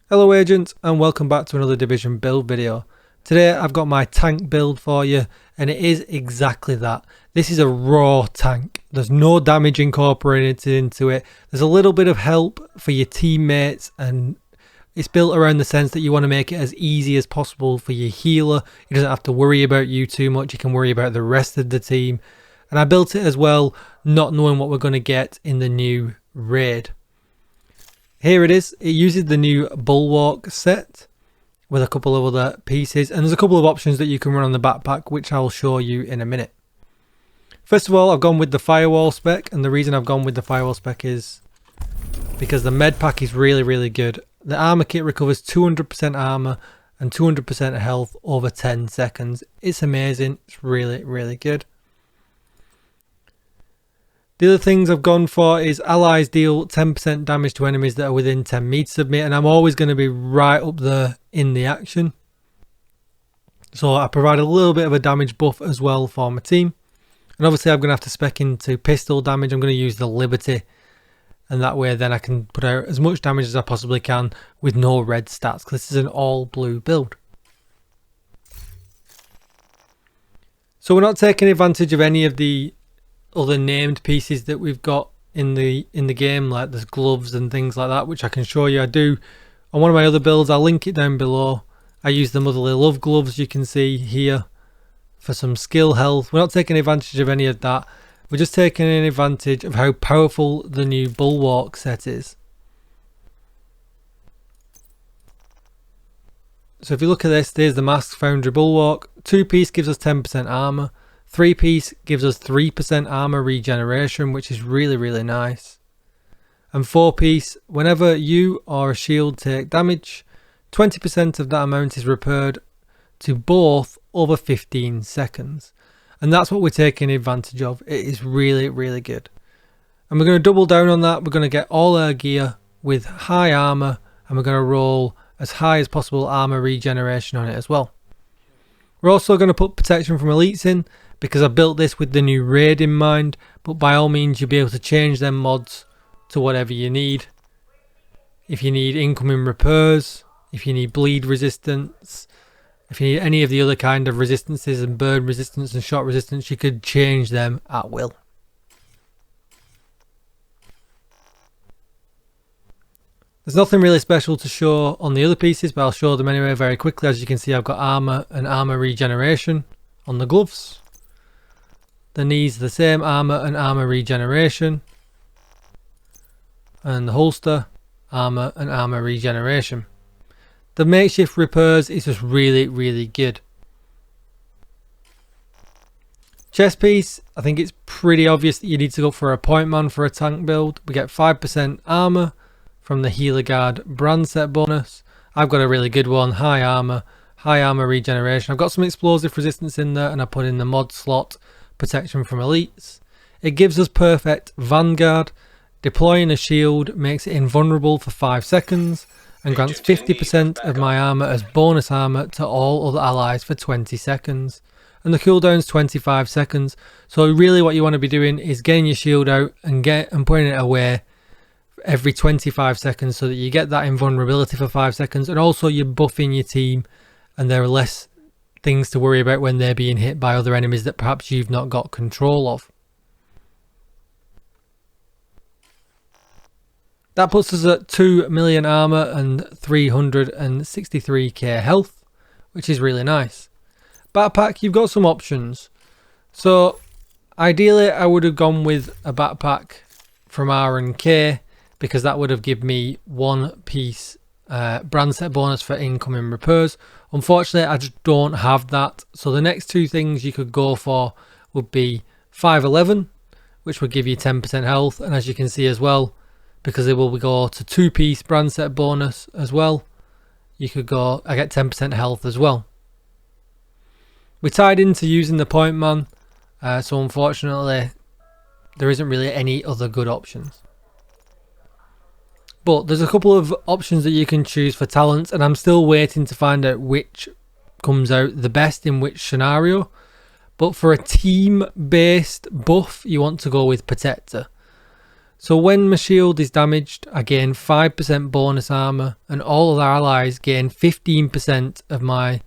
Hello agents, and welcome back to another Division build video. Today I've got my tank build for you, and it is exactly that. This is a raw tank. There's no damage incorporated into it. There's a little bit of help for your teammates, and it's built around the sense that you want to make it as easy as possible for your healer. He doesn't have to worry about you too much. He can worry about the rest of the team. And I built it as well, not knowing what we're going to get in the new raid. Here it is. It uses the new Bulwark set with a couple of other pieces, and there's a couple of options that you can run on the backpack, which I'll show you in a minute. First of all, I've gone with the firewall spec, and the reason I've gone with the firewall spec is because the med pack is really good. The armor kit recovers 200% armor and 200% health over 10 seconds. It's amazing. It's really good. The other things I've gone for is allies deal 10% damage to enemies that are within 10 meters of me, and I'm always going to be right up there in the action. So I provide a little bit of a damage buff as well for my team. And obviously I'm going to have to spec into pistol damage. I'm going to use the Liberty, and that way then I can put out as much damage as I possibly can with no red stats, because this is an all blue build. So we're not taking advantage of any of the other named pieces that we've got in the game, like there's gloves and things like that, which I can show you. I do on one of my other builds. I'll link it down below. I use the Motherly Love gloves, you can see here, for some skill health. We're not taking advantage of any of that. We're just taking advantage of how powerful the new Bulwark set is. So if you look at this, there's the Mask Foundry Bulwark. 2-piece gives us 10% armor. 3-piece gives us 3% armor regeneration, which is really nice. And 4-piece, whenever you or a shield take damage, 20% of that amount is repaired to both over 15 seconds. And that's what we're taking advantage of. It is really good. And we're going to double down on that. We're going to get all our gear with high armor, and we're going to roll as high as possible armor regeneration on it as well. We're also going to put protection from elites in, because I built this with the new raid in mind, but by all means you'll be able to change them mods to whatever you need. If you need incoming repairs, if you need bleed resistance, if you need any of the other kind of resistances and burn resistance and shot resistance, you could change them at will. There's nothing really special to show on the other pieces, but I'll show them anyway very quickly. As you can see, I've got armor and armor regeneration on the gloves. The knees, the same, armor and armor regeneration. And the holster, armor and armor regeneration. The makeshift repairs is just really good. Chest piece, I think it's pretty obvious that you need to go for a point man for a tank build. We get 5% armor from the Healer Guard brand set bonus. I've got a really good one, high armor regeneration. I've got some explosive resistance in there, and I put in the mod slot protection from elites. It gives us perfect Vanguard. Deploying a shield makes it invulnerable for 5 seconds and grants 50% of my armor as bonus armor to all other allies for 20 seconds. And the cooldown's 25 seconds. So really what you want to be doing is getting your shield out and putting it away every 25 seconds, so that you get that invulnerability for 5 seconds, and also you're buffing your team and there are less things to worry about when they're being hit by other enemies that perhaps you've not got control of. That puts us at 2 million armor and 363k health, which is really nice. Backpack, you've got some options. So ideally I would have gone with a backpack from R&K, because that would have given me 1-piece brand set bonus for incoming repairs. Unfortunately, I just don't have that. So the next two things you could go for would be 511, which would give you 10% health. And as you can see as well, because it will go to 2-piece brand set bonus as well, you could go, I get 10% health as well. We tied into using the point man, so unfortunately there isn't really any other good options. But there's a couple of options that you can choose for talents, and I'm still waiting to find out which comes out the best in which scenario. But for a team based buff, you want to go with Protector. So when my shield is damaged, I gain 5% bonus armor, and all of the allies gain 15% of my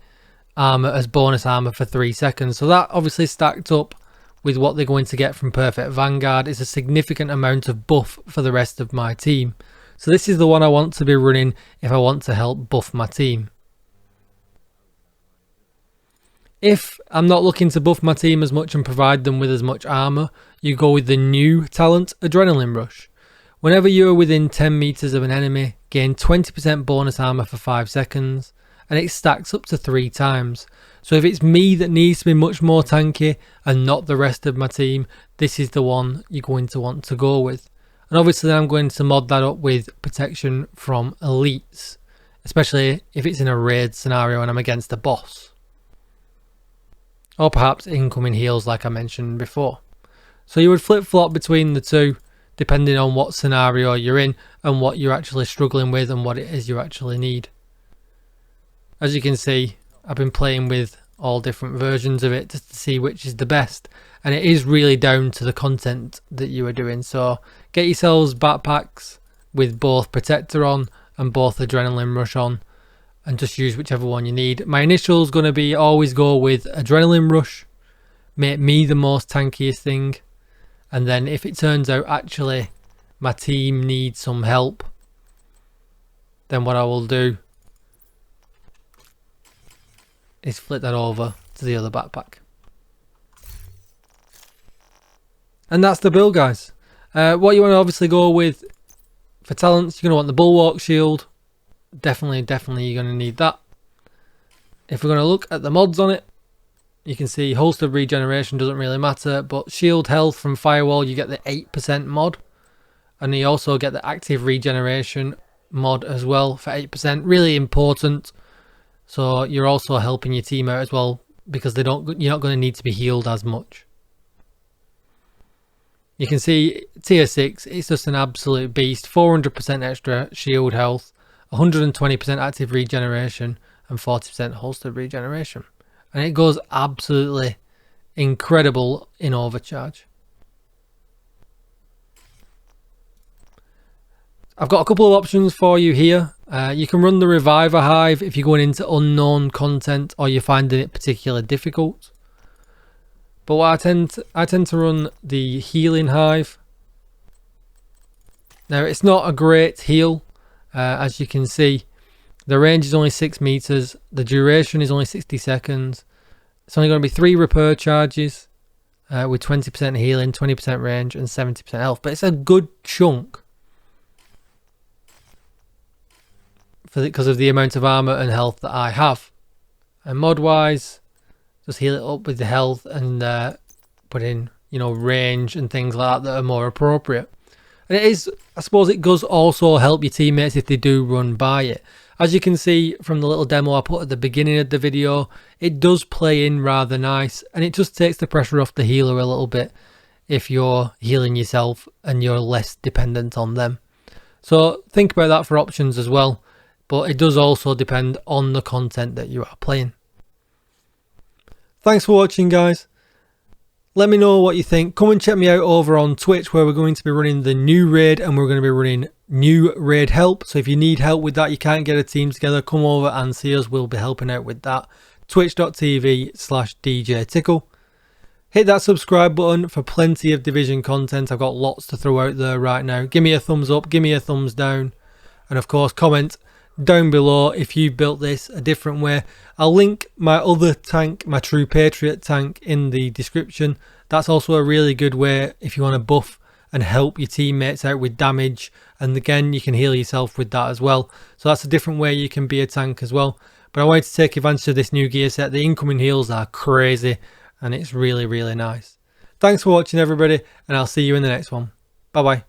armor as bonus armor for 3 seconds. So that obviously stacked up with what they're going to get from Perfect Vanguard is a significant amount of buff for the rest of my team. So this is the one I want to be running if I want to help buff my team. If I'm not looking to buff my team as much and provide them with as much armor, you go with the new talent, Adrenaline Rush. Whenever you're within 10 meters of an enemy, gain 20% bonus armor for 5 seconds, and it stacks up to 3 times. So if it's me that needs to be much more tanky and not the rest of my team, this is the one you're going to want to go with. And obviously then I'm going to mod that up with protection from elites, especially if it's in a raid scenario and I'm against a boss. Or perhaps incoming heals like I mentioned before. So you would flip-flop between the two depending on what scenario you're in and what you're actually struggling with and what it is you actually need. As you can see, I've been playing with all different versions of it just to see which is the best, and it is really down to the content that you are doing. So get yourselves backpacks with both Protector on and both Adrenaline Rush on, and just use whichever one you need. My initial is going to be always go with Adrenaline Rush, make me the most tankiest thing, and then if it turns out actually my team needs some help, then what I will do is flip that over to the other backpack. And that's the build, guys. What you want to obviously go with for talents, you're going to want the Bulwark shield. Definitely you're going to need that. If we're going to look at the mods on it, you can see holster regeneration doesn't really matter, but shield health from Firewall, you get the 8% mod, and you also get the active regeneration mod as well for 8%. Really important. So you're also helping your team out as well, because you're not going to need to be healed as much. You can see tier 6, it's just an absolute beast. 400% extra shield health, 120% active regeneration, and 40% holster regeneration. And it goes absolutely incredible in overcharge. I've got a couple of options for you here. You can run the Reviver Hive if you're going into unknown content or you're finding it particularly difficult. But what I tend to run the Healing Hive. Now it's not a great heal, as you can see. The range is only 6 meters. The duration is only 60 seconds. It's only going to be 3 repair charges with 20% healing, 20% range, and 70% health. But it's a good chunk because of the amount of armor and health that I have. And mod wise, just heal it up with the health and put in, range and things like that are more appropriate. And it is, I suppose it does also help your teammates if they do run by it. As you can see from the little demo I put at the beginning of the video, it does play in rather nice, and it just takes the pressure off the healer a little bit if you're healing yourself and you're less dependent on them. So think about that for options as well, but it does also depend on the content that you are playing. Thanks for watching, guys. Let me know what you think. Come and check me out over on Twitch, where we're going to be running the new raid, and we're going to be running new raid help. So if you need help with that, you can't get a team together, come over and see us. We'll be helping out with that. Twitch.tv/DJTICKLE. Hit that subscribe button for plenty of Division content. I've got lots to throw out there right now. Give me a thumbs up, give me a thumbs down, and of course comment down below if you built this a different way. I'll link my other tank, my True Patriot tank, in the description. That's also a really good way if you want to buff and help your teammates out with damage, and again you can heal yourself with that as well. So that's a different way you can be a tank as well. But I wanted to take advantage of this new gear set. The incoming heals are crazy and it's really nice. Thanks for watching, everybody, and I'll see you in the next one. Bye bye.